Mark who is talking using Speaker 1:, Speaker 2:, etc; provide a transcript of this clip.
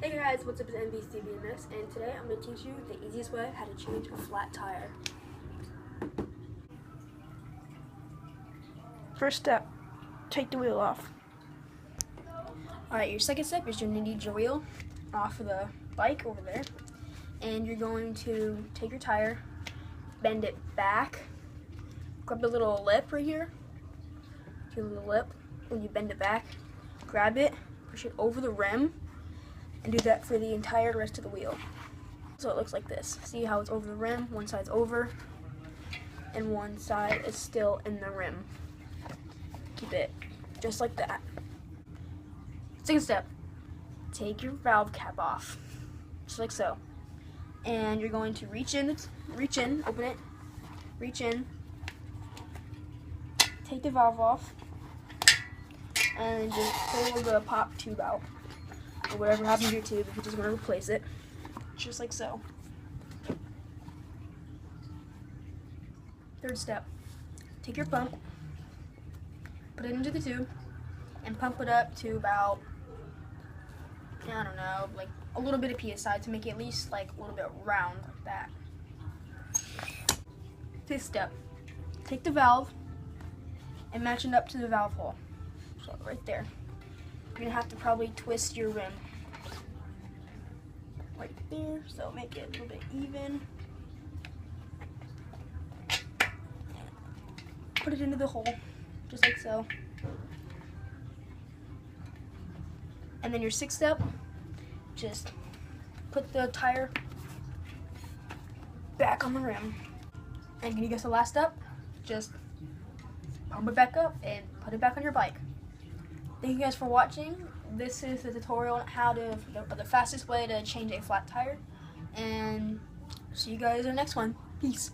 Speaker 1: Hey guys, what's up? It's NBCBMS, and today I'm going to teach you the easiest way how to change a flat tire.
Speaker 2: First step, take the wheel off.
Speaker 1: Alright, your second step is you're going to need your wheel off of the bike over there, and you're going to take your tire, bend it back, grab the little lip right here, your little lip, when you bend it back, grab it, push it over the rim, and do that for the entire rest of the wheel. So it looks like this. See how it's over the rim? One side's over, and one side is still in the rim. Keep it just like that. Second step, take your valve cap off, just like so. And you're going to reach in, open it, reach in, take the valve off, and just pull the pop tube out. Or whatever happens to your tube, if you just want to replace it, just like so. Third step, take your pump, put it into the tube, and pump it up to about, I don't know, like a little bit of PSI to make it at least like a little bit round like that. Fifth step, take the valve and match it up to the valve hole. So right there. You're gonna have to probably twist your rim right there, so make it a little bit even. Put it into the hole, just like so. And then your sixth step, just put the tire back on the rim. And can you guess the last step? Just pump it back up and put it back on your bike. Thank you guys for watching. This is the tutorial on how to, the fastest way to change a flat tire. And see you guys in the next one. Peace.